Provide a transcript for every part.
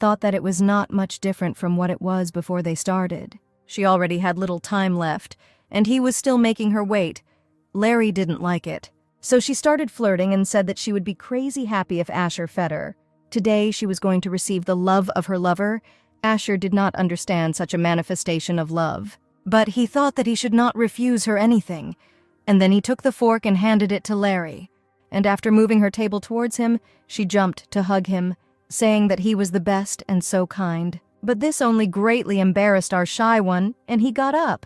thought that it was not much different from what it was before they started. She already had little time left, and he was still making her wait. Larry didn't like it. So she started flirting and said that she would be crazy happy if Asher fed her. Today she was going to receive the love of her lover. Asher did not understand such a manifestation of love, but he thought that he should not refuse her anything. And then he took the fork and handed it to Larry. And after moving her table towards him, she jumped to hug him, saying that he was the best and so kind. But this only greatly embarrassed our shy one, and he got up,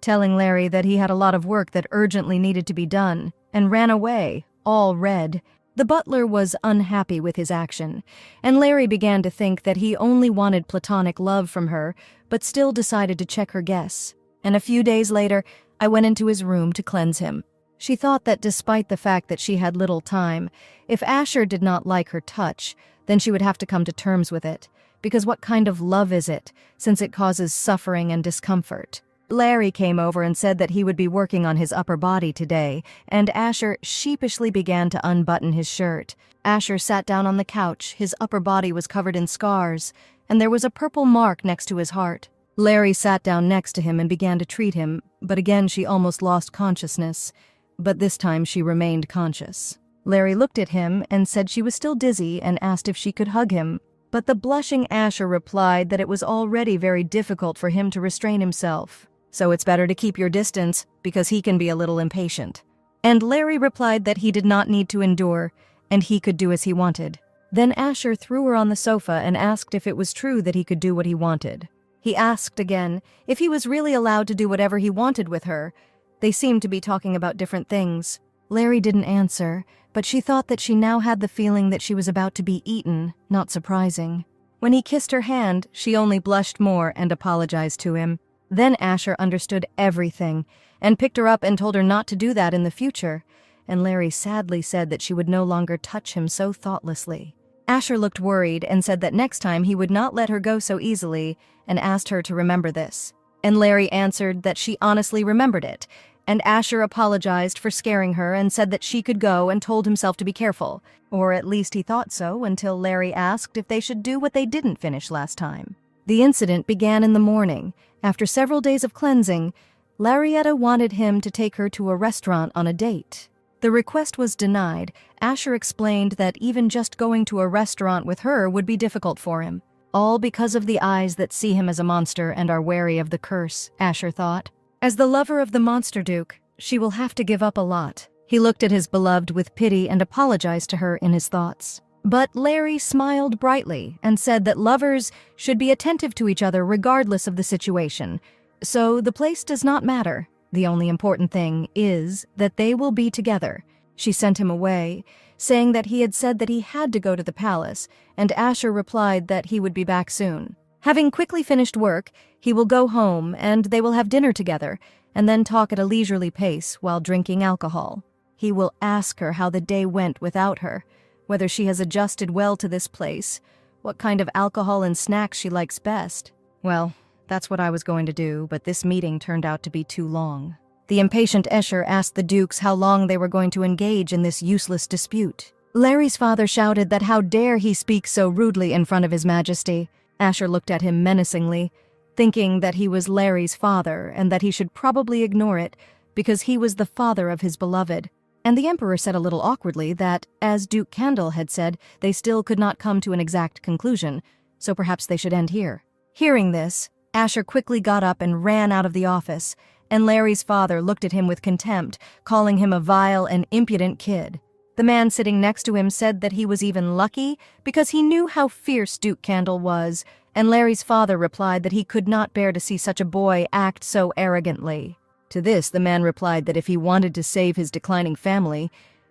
telling Larry that he had a lot of work that urgently needed to be done, and ran away, all red. The butler was unhappy with his action, and Larry began to think that he only wanted platonic love from her, but still decided to check her guess. And a few days later, I went into his room to cleanse him. She thought that despite the fact that she had little time, if Asher did not like her touch, then she would have to come to terms with it, because what kind of love is it, since it causes suffering and discomfort? Larry came over and said that he would be working on his upper body today, and Asher sheepishly began to unbutton his shirt. Asher sat down on the couch. His upper body was covered in scars, and there was a purple mark next to his heart. Larry sat down next to him and began to treat him, but again she almost lost consciousness. But this time she remained conscious. Larry looked at him and said she was still dizzy and asked if she could hug him, but the blushing Asher replied that it was already very difficult for him to restrain himself. So it's better to keep your distance, because he can be a little impatient. And Larry replied that he did not need to endure, and he could do as he wanted. Then Asher threw her on the sofa and asked if it was true that he could do what he wanted. He asked again if he was really allowed to do whatever he wanted with her. They seemed to be talking about different things. Larry didn't answer, but she thought that she now had the feeling that she was about to be eaten, not surprising. When he kissed her hand, she only blushed more and apologized to him. Then Asher understood everything and picked her up and told her not to do that in the future, and Larry sadly said that she would no longer touch him so thoughtlessly. Asher looked worried and said that next time he would not let her go so easily and asked her to remember this. And Larry answered that she honestly remembered it, and Asher apologized for scaring her and said that she could go and told himself to be careful, or at least he thought so until Larry asked if they should do what they didn't finish last time. The incident began in the morning. After several days of cleansing, Larietta wanted him to take her to a restaurant on a date. The request was denied. Asher explained that even just going to a restaurant with her would be difficult for him. All because of the eyes that see him as a monster and are wary of the curse, Asher thought. As the lover of the Monster Duke, she will have to give up a lot. He looked at his beloved with pity and apologized to her in his thoughts. But Larry smiled brightly and said that lovers should be attentive to each other regardless of the situation. So the place does not matter. The only important thing is that they will be together. She sent him away, saying that he had said that he had to go to the palace, and Asher replied that he would be back soon. Having quickly finished work, he will go home and they will have dinner together, and then talk at a leisurely pace while drinking alcohol. He will ask her how the day went without her, whether she has adjusted well to this place, what kind of alcohol and snacks she likes best. Well, that's what I was going to do, but this meeting turned out to be too long. The impatient Escher asked the dukes how long they were going to engage in this useless dispute. Larry's father shouted that how dare he speak so rudely in front of his majesty. Asher looked at him menacingly, thinking that he was Larry's father and that he should probably ignore it because he was the father of his beloved. And the emperor said a little awkwardly that, as Duke Candle had said, they still could not come to an exact conclusion, so perhaps they should end here. Hearing this, Asher quickly got up and ran out of the office, and Larry's father looked at him with contempt, calling him a vile and impudent kid. The man sitting next to him said that he was even lucky because he knew how fierce Duke Candle was, and Larry's father replied that he could not bear to see such a boy act so arrogantly. To this, the man replied that if he wanted to save his declining family,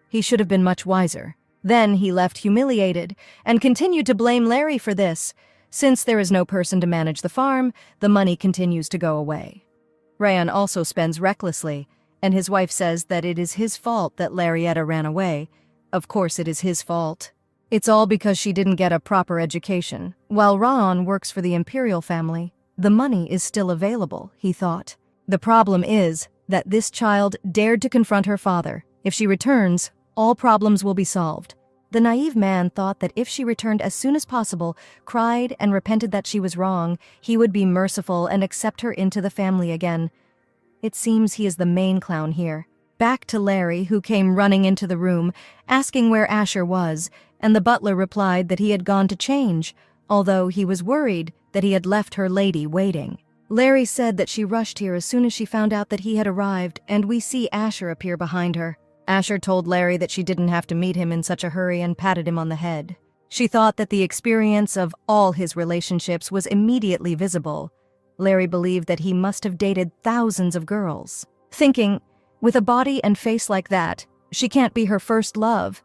he should have been much wiser. Then he left humiliated and continued to blame Larry for this. Since there is no person to manage the farm, the money continues to go away. Rayan also spends recklessly, and his wife says that it is his fault that Larietta ran away. Of course it is his fault. It's all because she didn't get a proper education. While Ra'an works for the imperial family, the money is still available, he thought. The problem is that this child dared to confront her father. If she returns, all problems will be solved. The naive man thought that if she returned as soon as possible, cried and repented that she was wrong, he would be merciful and accept her into the family again. It seems he is the main clown here. Back to Larry, who came running into the room, asking where Asher was, and the butler replied that he had gone to change, although he was worried that he had left her lady waiting. Larry said that she rushed here as soon as she found out that he had arrived, and we see Asher appear behind her. Asher told Larry that she didn't have to meet him in such a hurry and patted him on the head. She thought that the experience of all his relationships was immediately visible. Larry believed that he must have dated thousands of girls, thinking, with a body and face like that, she can't be her first love.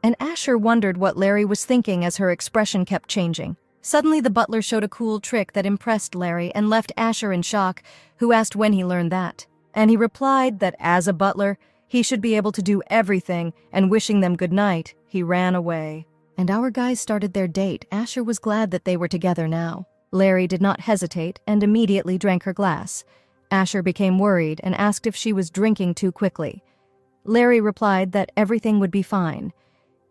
And Asher wondered what Larry was thinking as her expression kept changing. Suddenly the butler showed a cool trick that impressed Larry and left Asher in shock, who asked when he learned that. And he replied that as a butler, he should be able to do everything, and wishing them good night, he ran away. And our guys started their date. Asher was glad that they were together now. Larry did not hesitate and immediately drank her glass. Asher became worried and asked if she was drinking too quickly. Larry replied that everything would be fine.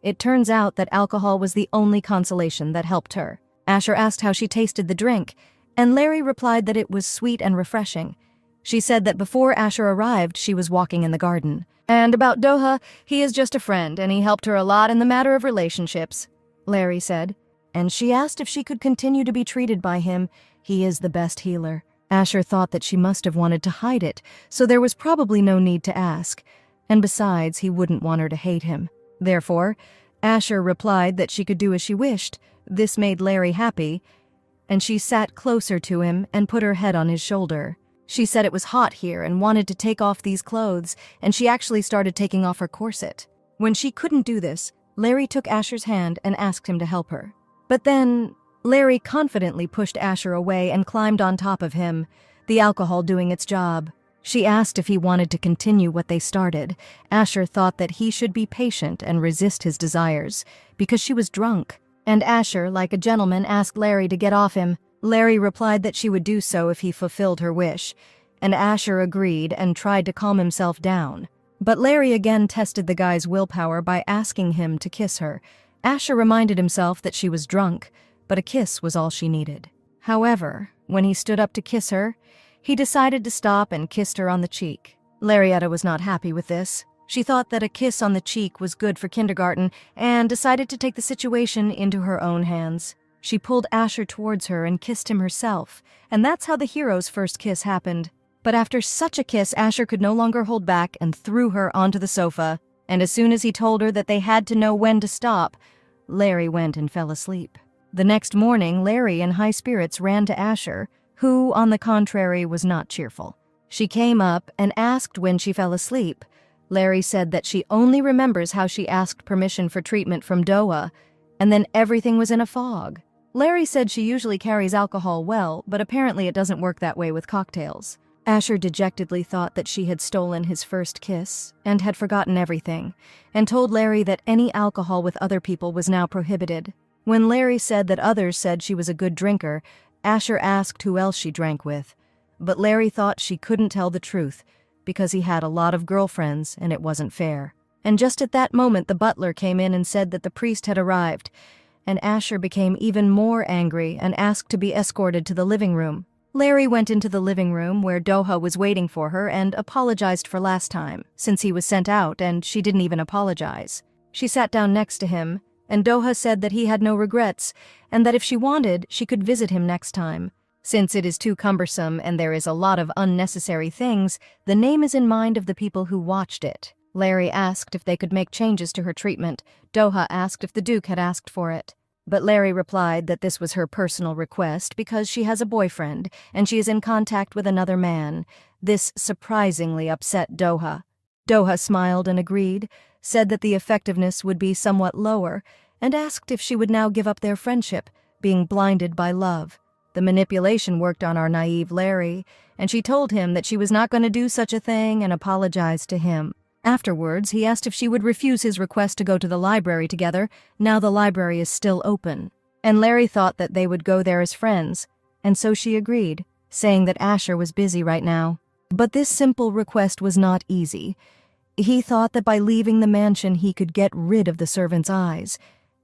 It turns out that alcohol was the only consolation that helped her. Asher asked how she tasted the drink, and Larry replied that it was sweet and refreshing. She said that before Asher arrived, she was walking in the garden. And about Doha, he is just a friend, and he helped her a lot in the matter of relationships, Larry said. And she asked if she could continue to be treated by him. He is the best healer. Asher thought that she must have wanted to hide it, so there was probably no need to ask. And besides, he wouldn't want her to hate him. Therefore, Asher replied that she could do as she wished. This made Larry happy, and she sat closer to him and put her head on his shoulder. She said it was hot here and wanted to take off these clothes, and she actually started taking off her corset. When she couldn't do this, Larry took Asher's hand and asked him to help her. But then, Larry confidently pushed Asher away and climbed on top of him, the alcohol doing its job. She asked if he wanted to continue what they started. Asher thought that he should be patient and resist his desires, because she was drunk. And Asher, like a gentleman, asked Larry to get off him. Larry replied that she would do so if he fulfilled her wish, and Asher agreed and tried to calm himself down. But Larry again tested the guy's willpower by asking him to kiss her. Asher reminded himself that she was drunk, but a kiss was all she needed. However, when he stood up to kiss her, he decided to stop and kissed her on the cheek. Larryetta was not happy with this. She thought that a kiss on the cheek was good for kindergarten and decided to take the situation into her own hands. She pulled Asher towards her and kissed him herself, and that's how the hero's first kiss happened. But after such a kiss, Asher could no longer hold back and threw her onto the sofa. And as soon as he told her that they had to know when to stop, Larry went and fell asleep. The next morning, Larry, in high spirits, ran to Asher, who, on the contrary, was not cheerful. She came up and asked when she fell asleep. Larry said that she only remembers how she asked permission for treatment from Doha, and then everything was in a fog. Larry said she usually carries alcohol well, but apparently it doesn't work that way with cocktails. Asher dejectedly thought that she had stolen his first kiss and had forgotten everything, and told Larry that any alcohol with other people was now prohibited. When Larry said that others said she was a good drinker, Asher asked who else she drank with. But Larry thought she couldn't tell the truth, because he had a lot of girlfriends and it wasn't fair. And just at that moment the butler came in and said that the priest had arrived, and Asher became even more angry and asked to be escorted to the living room. Larry went into the living room where Doha was waiting for her and apologized for last time, since he was sent out and she didn't even apologize. She sat down next to him, and Doha said that he had no regrets, and that if she wanted, she could visit him next time. Since it is too cumbersome and there is a lot of unnecessary things, the name is in mind of the people who watched it. Larry asked if they could make changes to her treatment. Doha asked if the Duke had asked for it. But Larry replied that this was her personal request because she has a boyfriend and she is in contact with another man. This surprisingly upset Doha. Doha smiled and agreed, said that the effectiveness would be somewhat lower, and asked if she would now give up their friendship, being blinded by love. The manipulation worked on our naive Larry, and she told him that she was not going to do such a thing and apologized to him. Afterwards, he asked if she would refuse his request to go to the library together. Now the library is still open. And Larry thought that they would go there as friends, and so she agreed, saying that Asher was busy right now. But this simple request was not easy. He thought that by leaving the mansion he could get rid of the servants' eyes,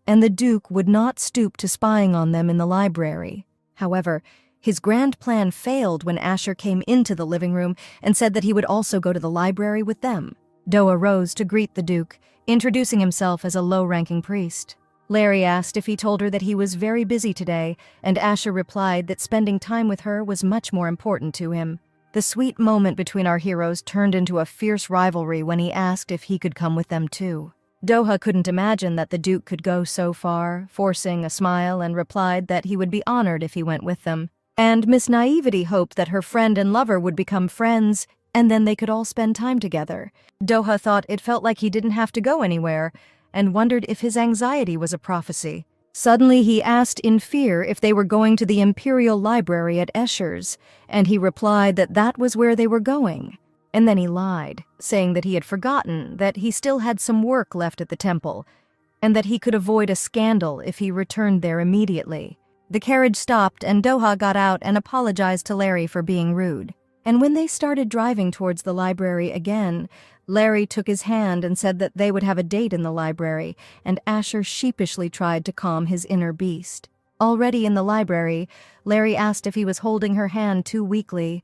and the Duke would not stoop to spying on them in the library. However, his grand plan failed when Asher came into the living room and said that he would also go to the library with them. Doha rose to greet the Duke, introducing himself as a low-ranking priest. Larry asked if he told her that he was very busy today, and Asher replied that spending time with her was much more important to him. The sweet moment between our heroes turned into a fierce rivalry when he asked if he could come with them too. Doha couldn't imagine that the Duke could go so far, forcing a smile, and replied that he would be honored if he went with them. And Miss Naivety hoped that her friend and lover would become friends, and then they could all spend time together. Doha thought it felt like he didn't have to go anywhere, and wondered if his anxiety was a prophecy. Suddenly he asked in fear if they were going to the Imperial Library at Escher's, and he replied that that was where they were going. And then he lied, saying that he had forgotten that he still had some work left at the temple, and that he could avoid a scandal if he returned there immediately. The carriage stopped and Doha got out and apologized to Larry for being rude. And when they started driving towards the library again, Larry took his hand and said that they would have a date in the library, and Asher sheepishly tried to calm his inner beast. Already in the library, Larry asked if he was holding her hand too weakly.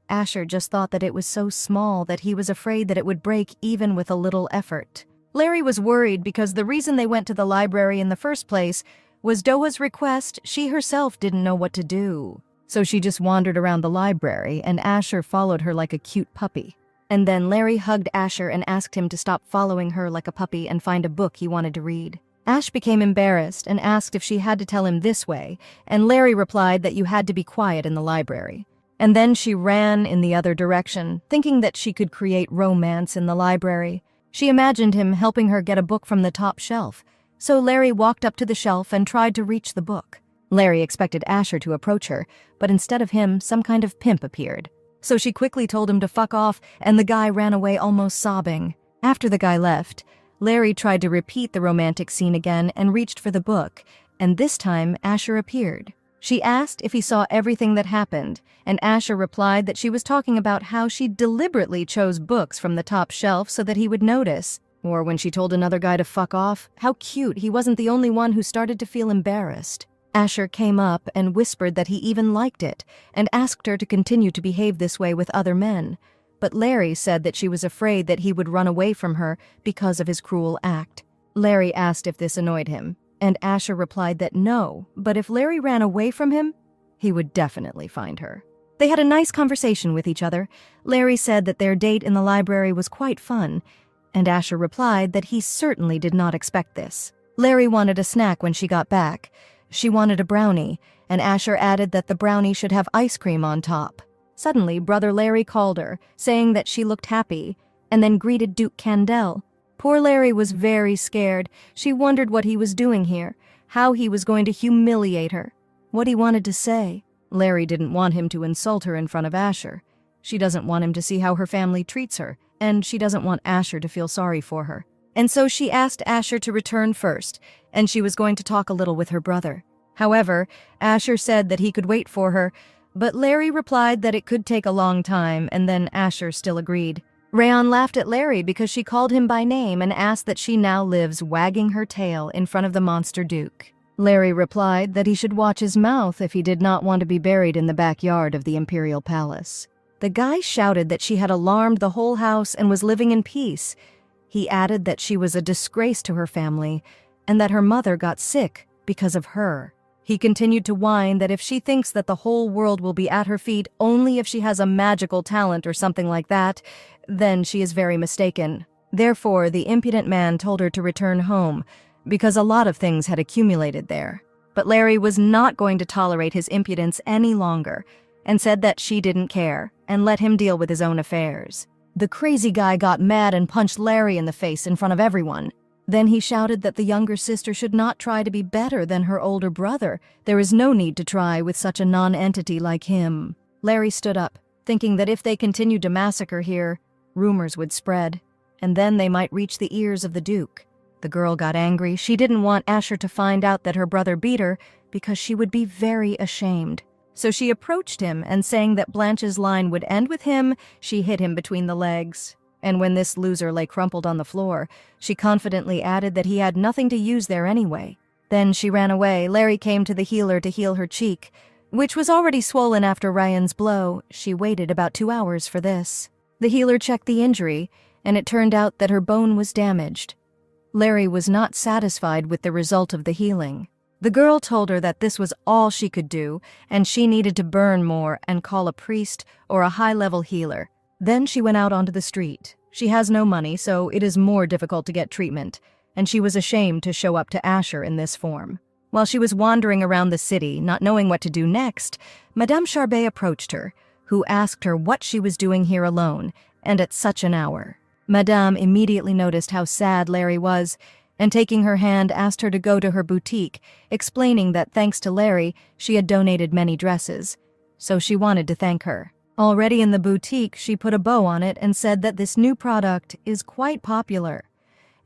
Asher just thought that it was so small that he was afraid that it would break even with a little effort. Larry was worried because the reason they went to the library in the first place was Doha's request. She herself didn't know what to do. So she just wandered around the library, and Asher followed her like a cute puppy. And then Larry hugged Asher and asked him to stop following her like a puppy and find a book he wanted to read. Ash became embarrassed and asked if she had to tell him this way, and Larry replied that you had to be quiet in the library. And then she ran in the other direction, thinking that she could create romance in the library. She imagined him helping her get a book from the top shelf, so Larry walked up to the shelf and tried to reach the book. Larry expected Asher to approach her, but instead of him, some kind of pimp appeared. So she quickly told him to fuck off, and the guy ran away almost sobbing. After the guy left, Larry tried to repeat the romantic scene again and reached for the book, and this time Asher appeared. She asked if he saw everything that happened, and Asher replied that she was talking about how she deliberately chose books from the top shelf so that he would notice. Or when she told another guy to fuck off, how cute he wasn't the only one who started to feel embarrassed. Asher came up and whispered that he even liked it, and asked her to continue to behave this way with other men. But Larry said that she was afraid that he would run away from her because of his cruel act. Larry asked if this annoyed him, and Asher replied that no, but if Larry ran away from him, he would definitely find her. They had a nice conversation with each other. Larry said that their date in the library was quite fun, and Asher replied that he certainly did not expect this. Larry wanted a snack when she got back. She wanted a brownie, and Asher added that the brownie should have ice cream on top. Suddenly, Brother Larry called her, saying that she looked happy, and then greeted Duke Candel. Poor Larry was very scared. She wondered what he was doing here, how he was going to humiliate her, what he wanted to say. Larry didn't want him to insult her in front of Asher. She doesn't want him to see how her family treats her, and she doesn't want Asher to feel sorry for her. And so she asked Asher to return first, and she was going to talk a little with her brother. However, Asher said that he could wait for her, but Larry replied that it could take a long time, and then Asher still agreed. Rayon laughed at Larry because she called him by name and asked that she now lives wagging her tail in front of the monster Duke. Larry replied that he should watch his mouth if he did not want to be buried in the backyard of the Imperial Palace. The guy shouted that she had alarmed the whole house and was living in peace. He added that she was a disgrace to her family, and that her mother got sick because of her. He continued to whine that if she thinks that the whole world will be at her feet only if she has a magical talent or something like that, then she is very mistaken. Therefore, the impudent man told her to return home, because a lot of things had accumulated there. But Larry was not going to tolerate his impudence any longer, and said that she didn't care, and let him deal with his own affairs. The crazy guy got mad and punched Larry in the face in front of everyone. Then he shouted that the younger sister should not try to be better than her older brother. There is no need to try with such a non-entity like him. Larry stood up, thinking that if they continued to massacre here, rumors would spread, and then they might reach the ears of the Duke. The girl got angry. She didn't want Asher to find out that her brother beat her, because she would be very ashamed. So she approached him, and saying that Blanche's line would end with him, she hit him between the legs. And when this loser lay crumpled on the floor, she confidently added that he had nothing to use there anyway. Then she ran away. Larry came to the healer to heal her cheek, which was already swollen after Ryan's blow. She waited about 2 hours for this. The healer checked the injury, and it turned out that her bone was damaged. Larry was not satisfied with the result of the healing. The girl told her that this was all she could do, and she needed to burn more and call a priest or a high-level healer. Then she went out onto the street. She has no money, so it is more difficult to get treatment, and she was ashamed to show up to Asher in this form. While she was wandering around the city, not knowing what to do next, Madame Charbet approached her, who asked her what she was doing here alone, and at such an hour. Madame immediately noticed how sad Larry was, and taking her hand asked her to go to her boutique, explaining that thanks to Larry, she had donated many dresses. So she wanted to thank her. Already in the boutique, she put a bow on it and said that this new product is quite popular.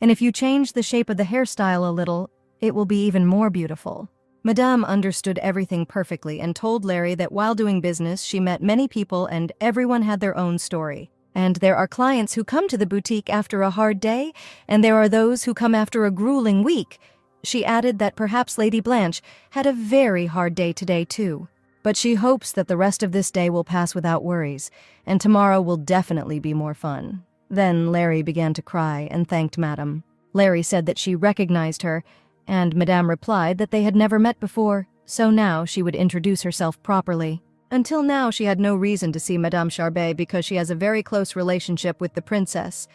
And if you change the shape of the hairstyle a little, it will be even more beautiful. Madame understood everything perfectly and told Larry that while doing business, she met many people and everyone had their own story. And there are clients who come to the boutique after a hard day, and there are those who come after a grueling week. She added that perhaps Lady Blanche had a very hard day today too. But she hopes that the rest of this day will pass without worries, and tomorrow will definitely be more fun. Then Larry began to cry and thanked Madame. Larry said that she recognized her, and Madame replied that they had never met before, so now she would introduce herself properly. Until now, she had no reason to see Madame Charbet because she has a very close relationship with the princess,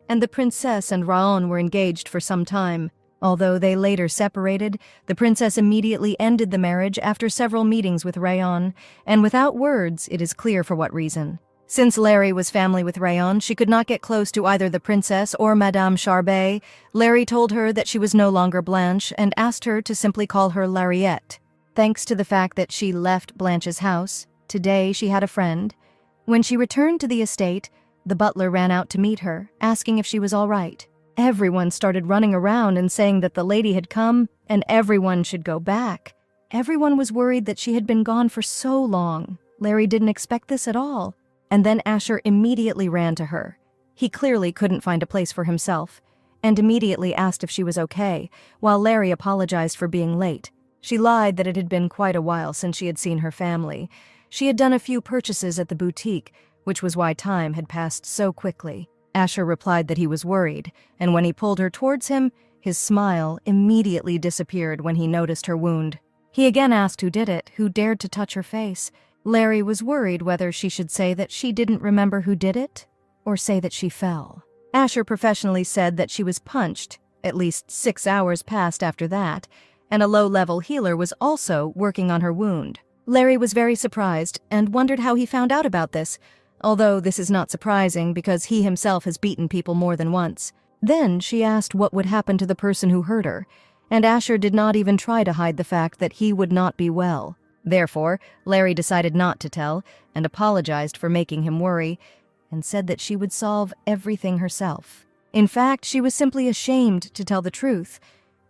and the princess and Raon were engaged for some time. Although they later separated, the princess immediately ended the marriage after several meetings with Rayon, and without words, it is clear for what reason. Since Larry was family with Rayon, she could not get close to either the princess or Madame Charbet. Larry told her that she was no longer Blanche and asked her to simply call her Lariette. Thanks to the fact that she left Blanche's house, today she had a friend. When she returned to the estate, the butler ran out to meet her, asking if she was all right. Everyone started running around and saying that the lady had come and everyone should go back. Everyone was worried that she had been gone for so long. Larry didn't expect this at all. And then Asher immediately ran to her. He clearly couldn't find a place for himself, and immediately asked if she was okay, while Larry apologized for being late. She lied that it had been quite a while since she had seen her family. She had done a few purchases at the boutique, which was why time had passed so quickly. Asher replied that he was worried, and when he pulled her towards him, his smile immediately disappeared when he noticed her wound. He again asked who did it, who dared to touch her face. Larry was worried whether she should say that she didn't remember who did it, or say that she fell. Asher professionally said that she was punched. At least 6 hours passed after that, and a low-level healer was also working on her wound. Larry was very surprised and wondered how he found out about this, although this is not surprising because he himself has beaten people more than once. Then she asked what would happen to the person who hurt her, and Asher did not even try to hide the fact that he would not be well. Therefore, Larry decided not to tell and apologized for making him worry and said that she would solve everything herself. In fact, she was simply ashamed to tell the truth,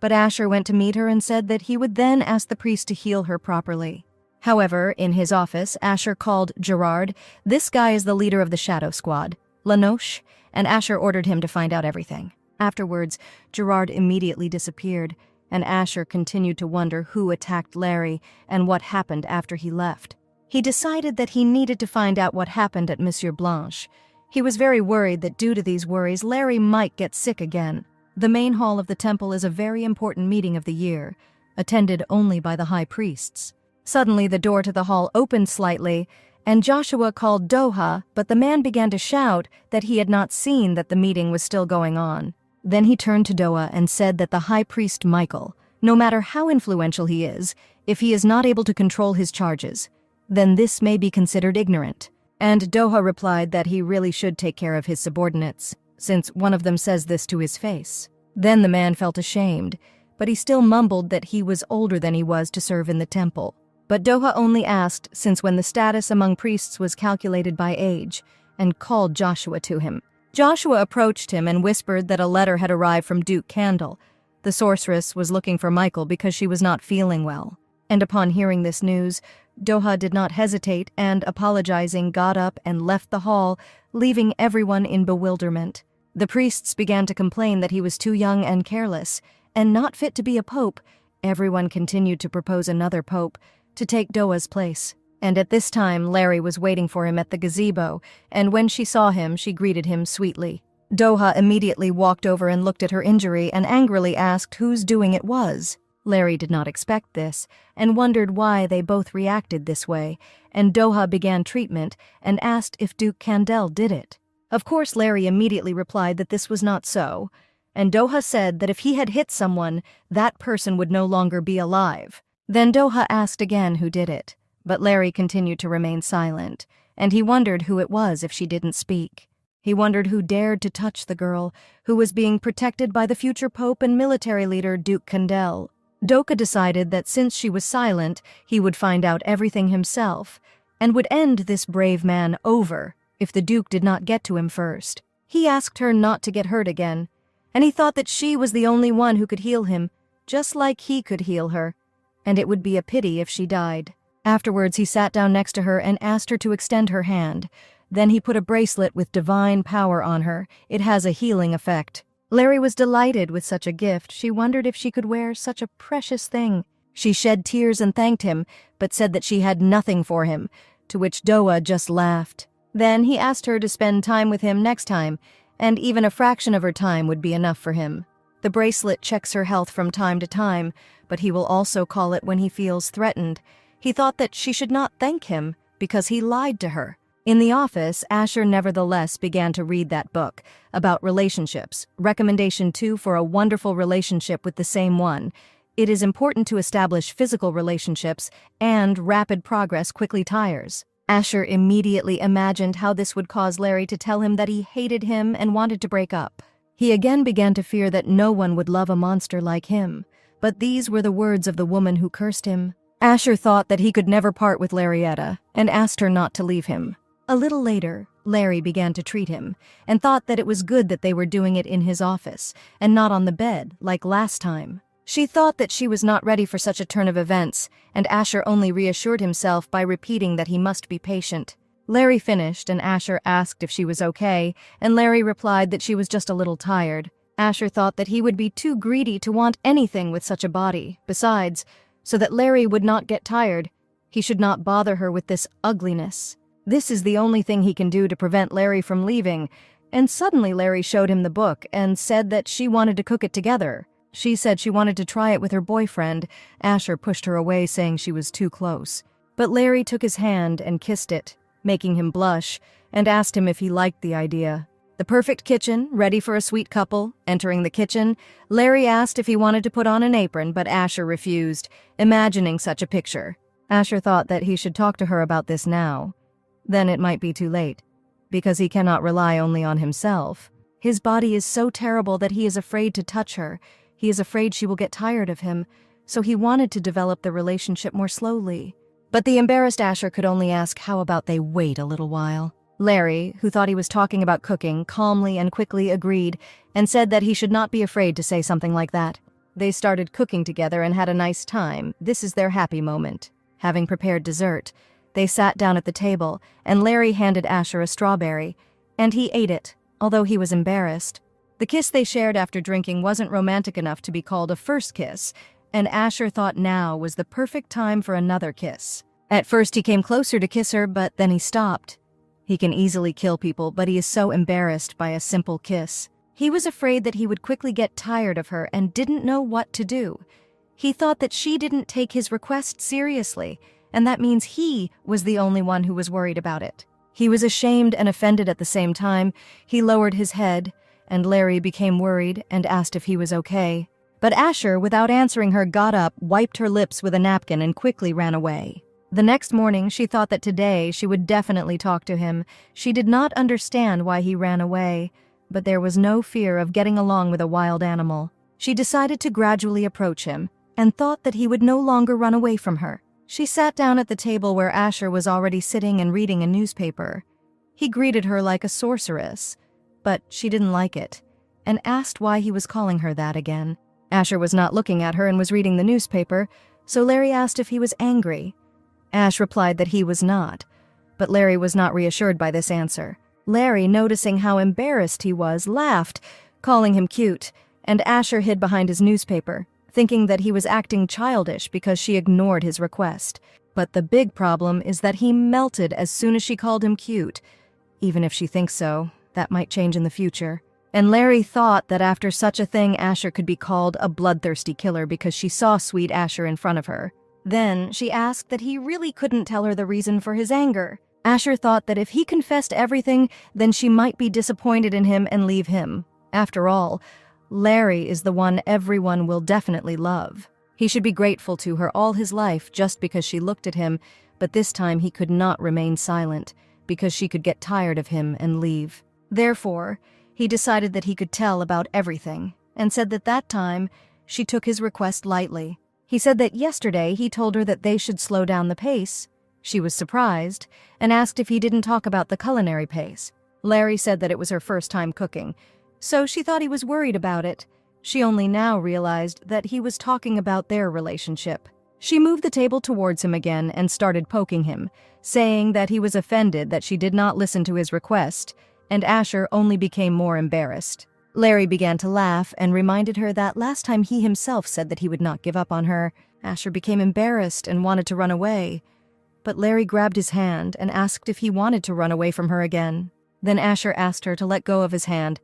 but Asher went to meet her and said that he would then ask the priest to heal her properly. However, in his office, Asher called Gerard. This guy is the leader of the Shadow Squad, Lanoche, and Asher ordered him to find out everything. Afterwards, Gerard immediately disappeared, and Asher continued to wonder who attacked Larry and what happened after he left. He decided that he needed to find out what happened at Monsieur Blanche. He was very worried that due to these worries, Larry might get sick again. The main hall of the temple is a very important meeting of the year, attended only by the high priests. Suddenly, the door to the hall opened slightly, and Joshua called Doha, but the man began to shout that he had not seen that the meeting was still going on. Then he turned to Doha and said that the high priest Michael, no matter how influential he is, if he is not able to control his charges, then this may be considered ignorant. And Doha replied that he really should take care of his subordinates, since one of them says this to his face. Then the man felt ashamed, but he still mumbled that he was older than he was to serve in the temple. But Doha only asked since when the status among priests was calculated by age, and called Joshua to him. Joshua approached him and whispered that a letter had arrived from Duke Candle. The sorceress was looking for Michael because she was not feeling well. And upon hearing this news, Doha did not hesitate and, apologizing, got up and left the hall, leaving everyone in bewilderment. The priests began to complain that he was too young and careless, and not fit to be a pope. Everyone continued to propose another pope to take Doha's place. And at this time, Larry was waiting for him at the gazebo, and when she saw him, she greeted him sweetly. Doha immediately walked over and looked at her injury and angrily asked whose doing it was. Larry did not expect this, and wondered why they both reacted this way, and Doha began treatment and asked if Duke Candel did it. Of course, Larry immediately replied that this was not so, and Doha said that if he had hit someone, that person would no longer be alive. Then Doha asked again who did it, but Larry continued to remain silent, and he wondered who it was if she didn't speak. He wondered who dared to touch the girl, who was being protected by the future pope and military leader Duke Candel. Doka decided that since she was silent, he would find out everything himself, and would end this brave man over if the Duke did not get to him first. He asked her not to get hurt again, and he thought that she was the only one who could heal him, just like he could heal her, and it would be a pity if she died. Afterwards, he sat down next to her and asked her to extend her hand. Then he put a bracelet with divine power on her. It has a healing effect. Larry was delighted with such a gift. She wondered if she could wear such a precious thing. She shed tears and thanked him, but said that she had nothing for him, to which Doha just laughed. Then he asked her to spend time with him next time, and even a fraction of her time would be enough for him. The bracelet checks her health from time to time, but he will also call it when he feels threatened. He thought that she should not thank him because he lied to her. In the office, Asher nevertheless began to read that book about relationships, recommendation 2 for a wonderful relationship with the same one. It is important to establish physical relationships, and rapid progress quickly tires. Asher immediately imagined how this would cause Larry to tell him that he hated him and wanted to break up. He again began to fear that no one would love a monster like him, but these were the words of the woman who cursed him. Asher thought that he could never part with Larietta, and asked her not to leave him. A little later, Larry began to treat him, and thought that it was good that they were doing it in his office, and not on the bed, like last time. She thought that she was not ready for such a turn of events, and Asher only reassured himself by repeating that he must be patient. Larry finished, and Asher asked if she was okay, and Larry replied that she was just a little tired. Asher thought that he would be too greedy to want anything with such a body. Besides, so that Larry would not get tired, he should not bother her with this ugliness. This is the only thing he can do to prevent Larry from leaving, and suddenly Larry showed him the book and said that she wanted to cook it together. She said she wanted to try it with her boyfriend. Asher pushed her away, saying she was too close. But Larry took his hand and kissed it, making him blush, and asked him if he liked the idea. The perfect kitchen, ready for a sweet couple. Entering the kitchen, Larry asked if he wanted to put on an apron, but Asher refused, imagining such a picture. Asher thought that he should talk to her about this now. Then it might be too late, because he cannot rely only on himself. His body is so terrible that he is afraid to touch her. He is afraid she will get tired of him, so he wanted to develop the relationship more slowly. But the embarrassed Asher could only ask how about they wait a little while. Larry, who thought he was talking about cooking, calmly and quickly agreed and said that he should not be afraid to say something like that. They started cooking together and had a nice time. This is their happy moment. Having prepared dessert, they sat down at the table, and Larry handed Asher a strawberry, and he ate it, although he was embarrassed. The kiss they shared after drinking wasn't romantic enough to be called a first kiss, and Asher thought now was the perfect time for another kiss. At first he came closer to kiss her, but then he stopped. He can easily kill people, but he is so embarrassed by a simple kiss. He was afraid that he would quickly get tired of her and didn't know what to do. He thought that she didn't take his request seriously, and that means he was the only one who was worried about it. He was ashamed and offended at the same time. He lowered his head, and Larry became worried and asked if he was okay. But Asher, without answering her, got up, wiped her lips with a napkin, and quickly ran away. The next morning, she thought that today she would definitely talk to him. She did not understand why he ran away, but there was no fear of getting along with a wild animal. She decided to gradually approach him, and thought that he would no longer run away from her. She sat down at the table where Asher was already sitting and reading a newspaper. He greeted her like a sorceress, but she didn't like it, and asked why he was calling her that again. Asher was not looking at her and was reading the newspaper, So Larry asked if he was angry. Ash replied that he was not, but Larry was not reassured by this answer. Larry, noticing how embarrassed he was, laughed, calling him cute, and Asher hid behind his newspaper, thinking that he was acting childish because she ignored his request. But the big problem is that he melted as soon as she called him cute. Even if she thinks so, that might change in the future. And Larry thought that after such a thing, Asher could be called a bloodthirsty killer because she saw sweet Asher in front of her. Then she asked that he really couldn't tell her the reason for his anger. Asher thought that if he confessed everything, then she might be disappointed in him and leave him. After all, Larry is the one everyone will definitely love. He should be grateful to her all his life just because she looked at him, but this time he could not remain silent because she could get tired of him and leave. Therefore, he decided that he could tell about everything, and said that time she took his request lightly. He said that yesterday he told her that they should slow down the pace. She was surprised and asked if he didn't talk about the culinary pace. Larry said that it was her first time cooking, so she thought he was worried about it. She only now realized that he was talking about their relationship. She moved the table towards him again and started poking him, saying that he was offended that she did not listen to his request, and Asher only became more embarrassed. Larry began to laugh and reminded her that last time he himself said that he would not give up on her. Asher became embarrassed and wanted to run away, but Larry grabbed his hand and asked if he wanted to run away from her again. Then Asher asked her to let go of his hand.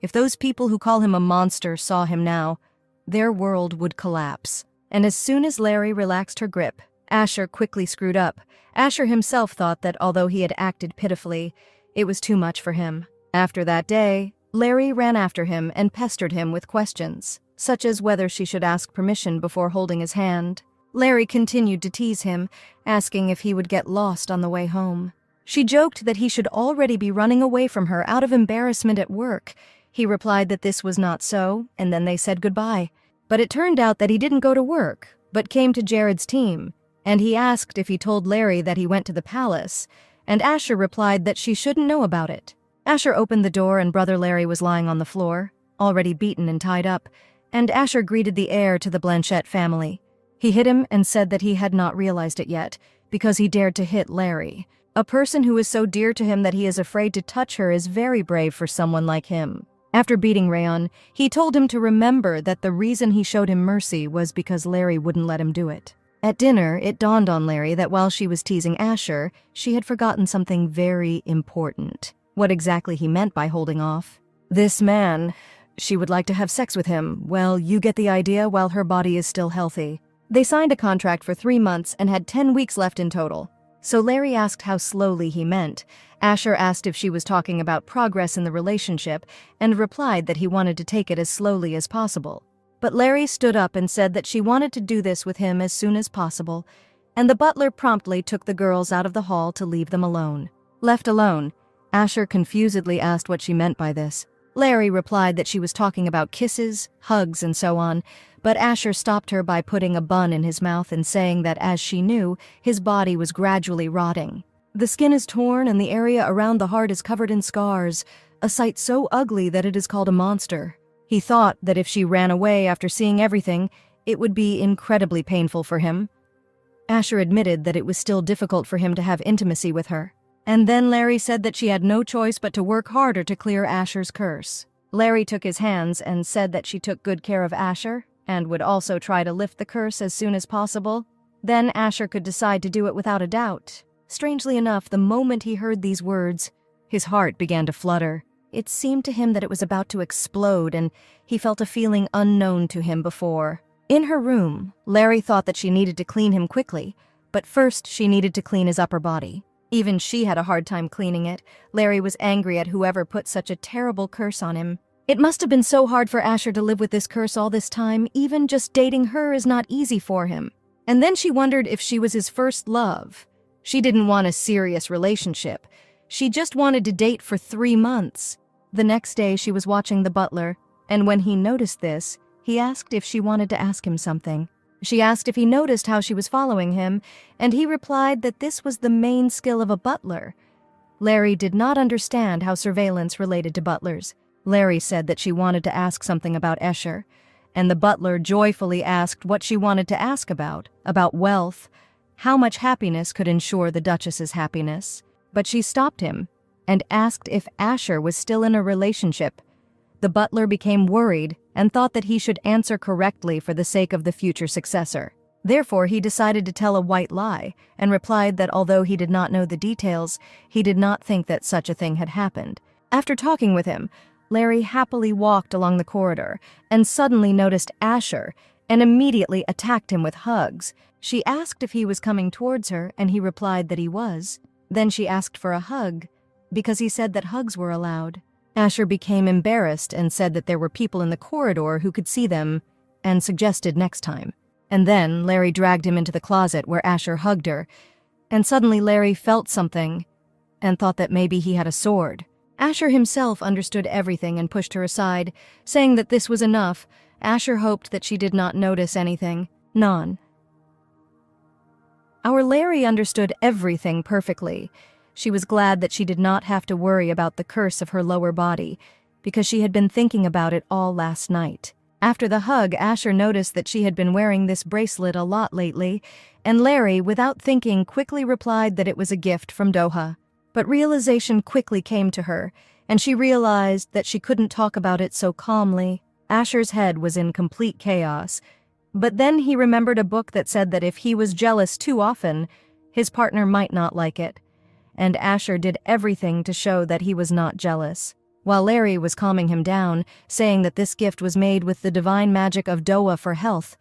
If those people who call him a monster saw him now, their world would collapse. And as soon as Larry relaxed her grip, Asher quickly screwed up. Asher himself thought that although he had acted pitifully, it was too much for him. After that day, Larry ran after him and pestered him with questions, such as whether she should ask permission before holding his hand. Larry continued to tease him, asking if he would get lost on the way home. She joked that he should already be running away from her out of embarrassment at work. He replied that this was not so, and then they said goodbye. But it turned out that he didn't go to work, but came to Jared's team, and he asked if he told Larry that he went to the palace, and Asher replied that she shouldn't know about it. Asher opened the door and Brother Larry was lying on the floor, already beaten and tied up, and Asher greeted the heir to the Blanchette family. He hit him and said that he had not realized it yet, because he dared to hit Larry. A person who is so dear to him that he is afraid to touch her is very brave for someone like him. After beating Rayon, he told him to remember that the reason he showed him mercy was because Larry wouldn't let him do it. At dinner, it dawned on Larry that while she was teasing Asher, she had forgotten something very important. What exactly he meant by holding off. This man, she would like to have sex with him. Well, you get the idea, while her body is still healthy. They signed a contract for 3 months and had 10 weeks left in total. So Larry asked how slowly he meant. Asher asked if she was talking about progress in the relationship and replied that he wanted to take it as slowly as possible. But Larry stood up and said that she wanted to do this with him as soon as possible, and the butler promptly took the girls out of the hall to leave them alone. Left alone, Asher confusedly asked what she meant by this. Larry replied that she was talking about kisses, hugs, and so on, but Asher stopped her by putting a bun in his mouth and saying that, as she knew, his body was gradually rotting. The skin is torn and the area around the heart is covered in scars, a sight so ugly that it is called a monster. He thought that if she ran away after seeing everything, it would be incredibly painful for him. Asher admitted that it was still difficult for him to have intimacy with her. And then Larry said that she had no choice but to work harder to clear Asher's curse. Larry took his hands and said that she took good care of Asher and would also try to lift the curse as soon as possible. Then Asher could decide to do it without a doubt. Strangely enough, the moment he heard these words, his heart began to flutter. It seemed to him that it was about to explode, and he felt a feeling unknown to him before. In her room, Larry thought that she needed to clean him quickly, but first she needed to clean his upper body. Even she had a hard time cleaning it. Larry was angry at whoever put such a terrible curse on him. It must have been so hard for Asher to live with this curse all this time. Even just dating her is not easy for him. And then she wondered if she was his first love. She didn't want a serious relationship. She just wanted to date for 3 months. The next day she was watching the butler, and when he noticed this, he asked if she wanted to ask him something. She asked if he noticed how she was following him, and he replied that this was the main skill of a butler. Larry did not understand how surveillance related to butlers. Larry said that she wanted to ask something about Escher. and the butler joyfully asked what she wanted to ask about wealth, how much happiness could ensure the Duchess's happiness. But she stopped him and asked if Asher was still in a relationship. The butler became worried and thought that he should answer correctly for the sake of the future successor. Therefore, he decided to tell a white lie and replied that although he did not know the details, he did not think that such a thing had happened. After talking with him, Larry happily walked along the corridor and suddenly noticed Asher and immediately attacked him with hugs. She asked if he was coming towards her, and he replied that he was. Then she asked for a hug, because he said that hugs were allowed. Asher became embarrassed and said that there were people in the corridor who could see them, and suggested next time. And then Larry dragged him into the closet where Asher hugged her, and suddenly Larry felt something and thought that maybe he had a sword. Asher himself understood everything and pushed her aside, saying that this was enough. Asher hoped that she did not notice anything. None. Our Larry understood everything perfectly. She was glad that she did not have to worry about the curse of her lower body, because she had been thinking about it all last night. After the hug, Asher noticed that she had been wearing this bracelet a lot lately, and Larry, without thinking, quickly replied that it was a gift from Doha. But realization quickly came to her, and she realized that she couldn't talk about it so calmly. Asher's head was in complete chaos. But then he remembered a book that said that if he was jealous too often, his partner might not like it. And Asher did everything to show that he was not jealous. While Larry was calming him down, saying that this gift was made with the divine magic of Doha for health,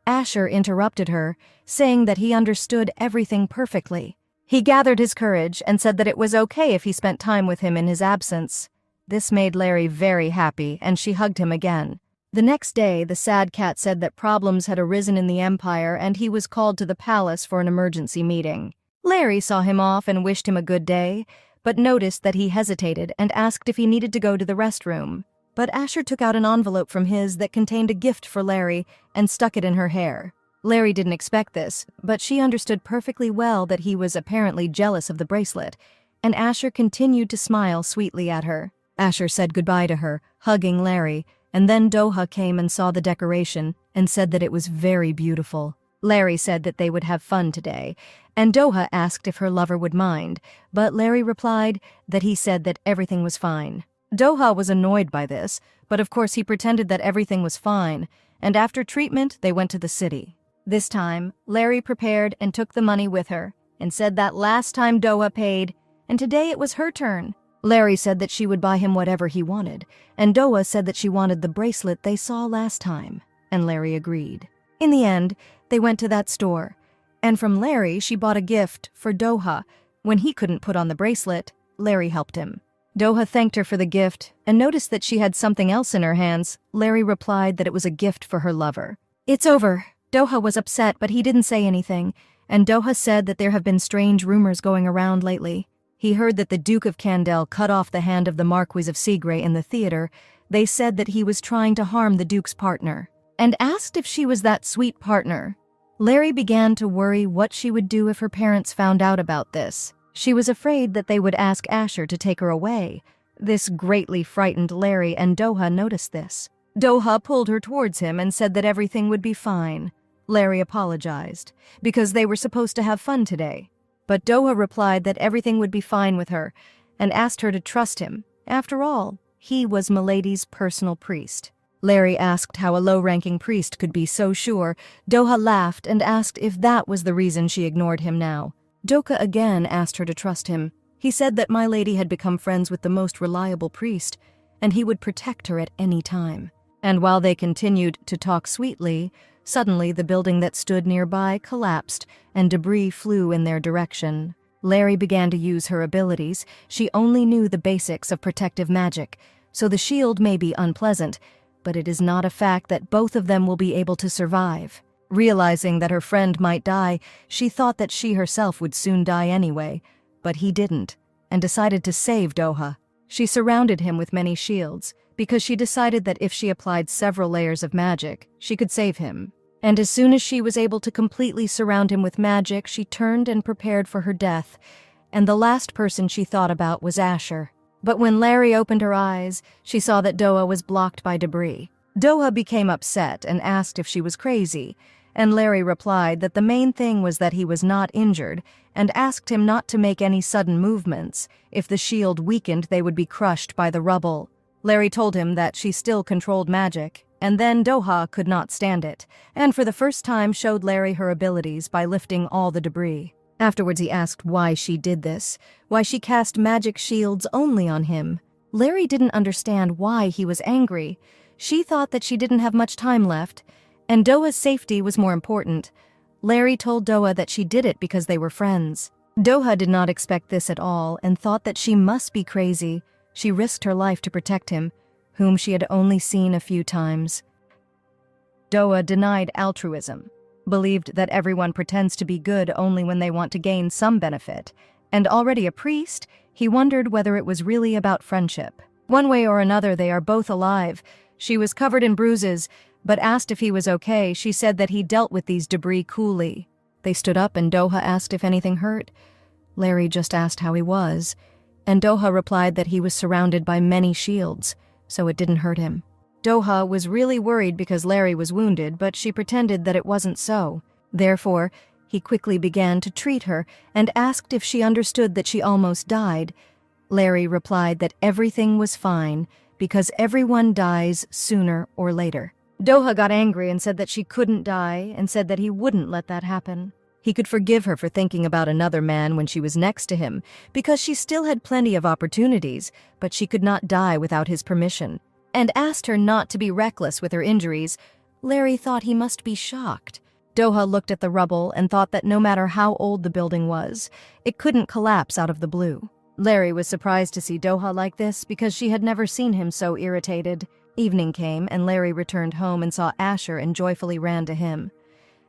Asher interrupted her, saying that he understood everything perfectly. He gathered his courage and said that it was okay if he spent time with him in his absence. This made Larry very happy, and she hugged him again. The next day, the sad cat said that problems had arisen in the Empire and he was called to the palace for an emergency meeting. Larry saw him off and wished him a good day, but noticed that he hesitated and asked if he needed to go to the restroom. But Asher took out an envelope from his that contained a gift for Larry and stuck it in her hair. Larry didn't expect this, but she understood perfectly well that he was apparently jealous of the bracelet, and Asher continued to smile sweetly at her. Asher said goodbye to her, hugging Larry, and then Doha came and saw the decoration and said that it was very beautiful. Larry said that they would have fun today, and Doha asked if her lover would mind, but Larry replied that he said that everything was fine. Doha was annoyed by this, but of course he pretended that everything was fine, and after treatment they went to the city. This time, Larry prepared and took the money with her, and said that last time Doha paid, and today it was her turn. Larry said that she would buy him whatever he wanted, and Doha said that she wanted the bracelet they saw last time, and Larry agreed. In the end, they went to that store, and from Larry she bought a gift for Doha. When he couldn't put on the bracelet, Larry helped him. Doha thanked her for the gift, and noticed that she had something else in her hands. Larry replied that it was a gift for her lover. It's over. Doha was upset, but he didn't say anything, and Doha said that there have been strange rumors going around lately. He heard that the Duke of Candel cut off the hand of the Marquis of Seagray in the theater. They said that he was trying to harm the Duke's partner, and asked if she was that sweet partner. Larry began to worry what she would do if her parents found out about this. She was afraid that they would ask Asher to take her away. This greatly frightened Larry, and Doha noticed this. Doha pulled her towards him and said that everything would be fine. Larry apologized, because they were supposed to have fun today. But Doha replied that everything would be fine with her, and asked her to trust him. After all, he was Milady's personal priest. Larry asked how a low-ranking priest could be so sure. Doha laughed and asked if that was the reason she ignored him now. Doha again asked her to trust him. He said that Milady had become friends with the most reliable priest, and he would protect her at any time. And while they continued to talk sweetly, suddenly the building that stood nearby collapsed, and debris flew in their direction. Larry began to use her abilities. She only knew the basics of protective magic, so the shield may be unpleasant, but it is not a fact that both of them will be able to survive. Realizing that her friend might die, she thought that she herself would soon die anyway, but he didn't, and decided to save Doha. She surrounded him with many shields, because she decided that if she applied several layers of magic, she could save him. And as soon as she was able to completely surround him with magic, she turned and prepared for her death, and the last person she thought about was Asher. But when Larry opened her eyes, she saw that Doha was blocked by debris. Doha became upset and asked if she was crazy, and Larry replied that the main thing was that he was not injured and asked him not to make any sudden movements. If the shield weakened, they would be crushed by the rubble. Larry told him that she still controlled magic, and then Doha could not stand it, and for the first time showed Larry her abilities by lifting all the debris. Afterwards he asked why she did this, why she cast magic shields only on him. Larry didn't understand why he was angry. She thought that she didn't have much time left, and Doha's safety was more important. Larry told Doha that she did it because they were friends. Doha did not expect this at all and thought that she must be crazy. She risked her life to protect him, whom she had only seen a few times. Doha denied altruism, believed that everyone pretends to be good only when they want to gain some benefit, and already a priest, he wondered whether it was really about friendship. One way or another, they are both alive. She was covered in bruises, but asked if he was okay. She said that he dealt with these debris coolly. They stood up and Doha asked if anything hurt. Larry just asked how he was, and Doha replied that he was surrounded by many shields, so it didn't hurt him. Doha was really worried because Larry was wounded, but she pretended that it wasn't so. Therefore, he quickly began to treat her and asked if she understood that she almost died. Larry replied that everything was fine because everyone dies sooner or later. Doha got angry and said that she couldn't die and said that he wouldn't let that happen. He could forgive her for thinking about another man when she was next to him because she still had plenty of opportunities, but she could not die without his permission, and asked her not to be reckless with her injuries. Larry thought he must be shocked. Doha looked at the rubble and thought that no matter how old the building was, it couldn't collapse out of the blue. Larry was surprised to see Doha like this because she had never seen him so irritated. Evening came and Larry returned home and saw Asher and joyfully ran to him.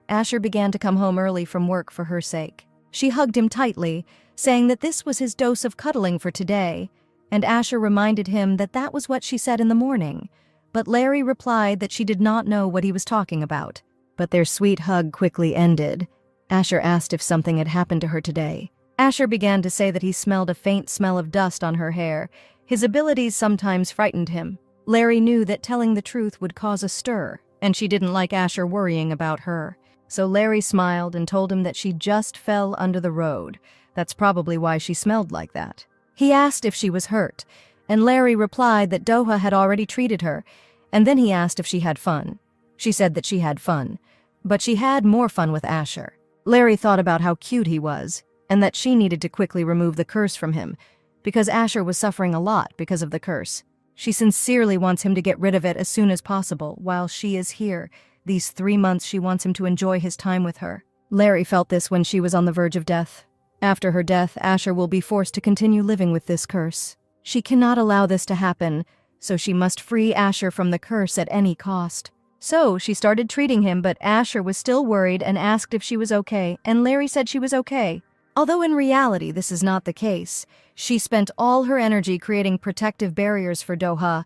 Asher began to come home early from work for her sake. She hugged him tightly, saying that this was his dose of cuddling for today, and Asher reminded him that that was what she said in the morning. But Larry replied that she did not know what he was talking about. But their sweet hug quickly ended. Asher asked if something had happened to her today. Asher began to say that he smelled a faint smell of dust on her hair. His abilities sometimes frightened him. Larry knew that telling the truth would cause a stir, and she didn't like Asher worrying about her. So Larry smiled and told him that she just fell under the road. That's probably why she smelled like that. He asked if she was hurt, and Larry replied that Doha had already treated her, and then he asked if she had fun. She said that she had fun, but she had more fun with Asher. Larry thought about how cute he was, and that she needed to quickly remove the curse from him, because Asher was suffering a lot because of the curse. She sincerely wants him to get rid of it as soon as possible while she is here. These 3 months she wants him to enjoy his time with her. Larry felt this when she was on the verge of death. After her death, Asher will be forced to continue living with this curse. She cannot allow this to happen, so she must free Asher from the curse at any cost. So she started treating him, but Asher was still worried and asked if she was okay, and Larry said she was okay. Although in reality this is not the case. She spent all her energy creating protective barriers for Doha,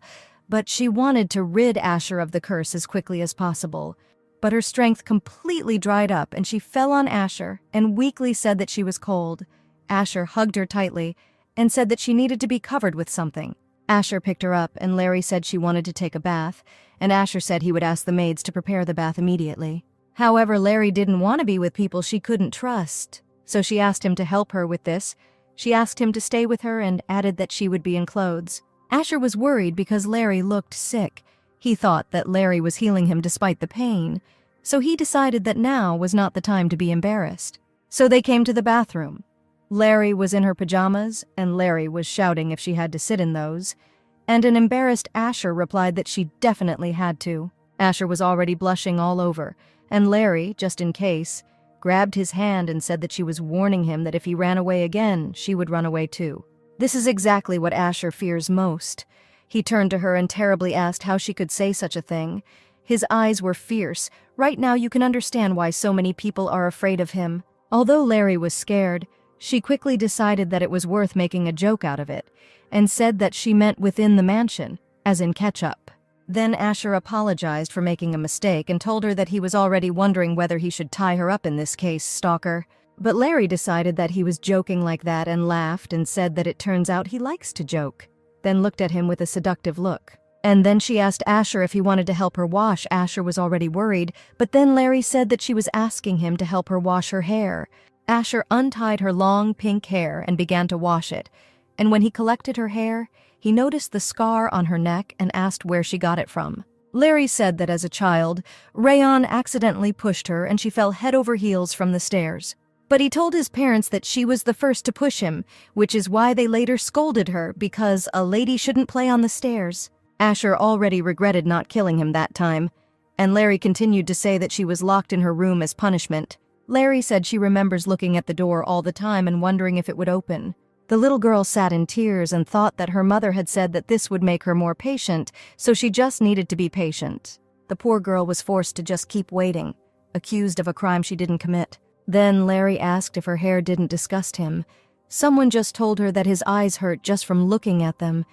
but she wanted to rid Asher of the curse as quickly as possible. But her strength completely dried up and she fell on Asher and weakly said that she was cold. Asher hugged her tightly and said that she needed to be covered with something. Asher picked her up and Larry said she wanted to take a bath, and Asher said he would ask the maids to prepare the bath immediately. However, Larry didn't want to be with people she couldn't trust, so she asked him to help her with this. She asked him to stay with her and added that she would be in clothes. Asher was worried because Larry looked sick. He thought that Larry was healing him despite the pain, so he decided that now was not the time to be embarrassed. So they came to the bathroom. Larry was in her pajamas, and Larry was shouting if she had to sit in those, and an embarrassed Asher replied that she definitely had to. Asher was already blushing all over, and Larry, just in case, grabbed his hand and said that she was warning him that if he ran away again, she would run away too. This is exactly what Asher fears most. He turned to her and terribly asked how she could say such a thing. His eyes were fierce. Right now you can understand why so many people are afraid of him. Although Larry was scared, she quickly decided that it was worth making a joke out of it, and said that she meant within the mansion, as in ketchup. Then Asher apologized for making a mistake and told her that he was already wondering whether he should tie her up in this case, stalker. But Larry decided that he was joking like that and laughed and said that it turns out he likes to joke, then looked at him with a seductive look. And then she asked Asher if he wanted to help her wash. Asher was already worried, but then Larry said that she was asking him to help her wash her hair. Asher untied her long pink hair and began to wash it, and when he collected her hair, he noticed the scar on her neck and asked where she got it from. Larry said that as a child, Rayon accidentally pushed her and she fell head over heels from the stairs. But he told his parents that she was the first to push him, which is why they later scolded her because a lady shouldn't play on the stairs. Asher already regretted not killing him that time, and Larry continued to say that she was locked in her room as punishment. Larry said she remembers looking at the door all the time and wondering if it would open. The little girl sat in tears and thought that her mother had said that this would make her more patient, so she just needed to be patient. The poor girl was forced to just keep waiting, accused of a crime she didn't commit. Then Larry asked if her hair didn't disgust him. Someone just told her that his eyes hurt just from looking at them.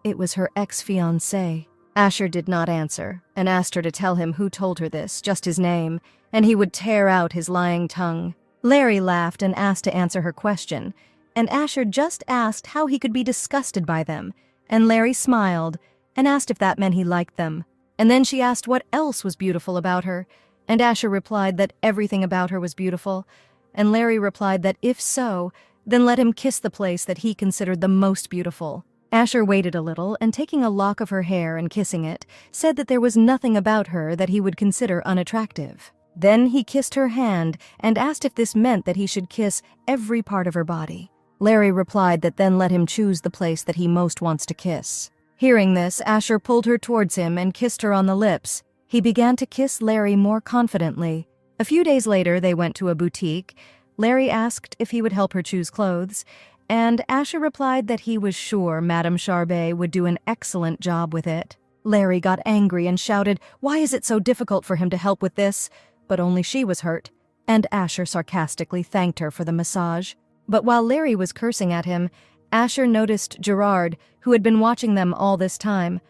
It was her ex-fiancé. Asher did not answer and asked her to tell him who told her this, just his name, and he would tear out his lying tongue. Larry laughed and asked to answer her question, and Asher just asked how he could be disgusted by them, and Larry smiled and asked if that meant he liked them. And then she asked what else was beautiful about her, and Asher replied that everything about her was beautiful, and Larry replied that if so, then let him kiss the place that he considered the most beautiful. Asher waited a little, and taking a lock of her hair and kissing it, said that there was nothing about her that he would consider unattractive. Then he kissed her hand and asked if this meant that he should kiss every part of her body. Larry replied that then let him choose the place that he most wants to kiss. Hearing this, Asher pulled her towards him and kissed her on the lips. He began to kiss Larry more confidently. A few days later, they went to a boutique. Larry asked if he would help her choose clothes, and Asher replied that he was sure Madame Charbet would do an excellent job with it. Larry got angry and shouted, "Why is it so difficult for him to help with this?" But only she was hurt, and Asher sarcastically thanked her for the massage. But while Larry was cursing at him, Asher noticed Gerard, who had been watching them all this time.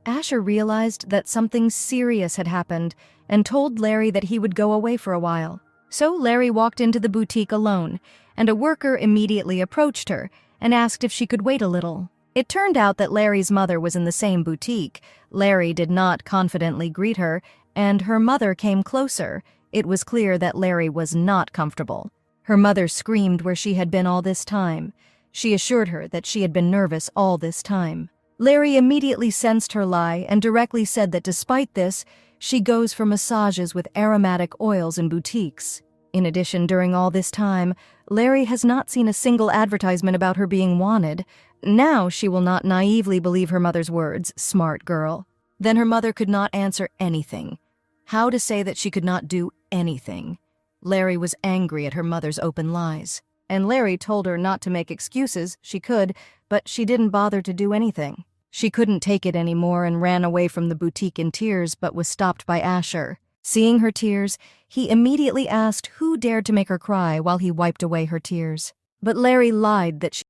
Asher realized that something serious had happened and told Larry that he would go away for a while. So Larry walked into the boutique alone, and a worker immediately approached her and asked if she could wait a little. It turned out that Larry's mother was in the same boutique. Larry did not confidently greet her, and her mother came closer. It was clear that Larry was not comfortable. Her mother screamed where she had been all this time. She assured her that she had been nervous all this time. Larry immediately sensed her lie and directly said that despite this, she goes for massages with aromatic oils in boutiques. In addition, during all this time, Larry has not seen a single advertisement about her being wanted. Now she will not naively believe her mother's words, smart girl. Then her mother could not answer anything. How to say that she could not do anything? Larry was angry at her mother's open lies, and Larry told her not to make excuses. She could, but she didn't bother to do anything. She couldn't take it anymore and ran away from the boutique in tears, but was stopped by Asher. Seeing her tears, he immediately asked who dared to make her cry while he wiped away her tears. But Larry lied that she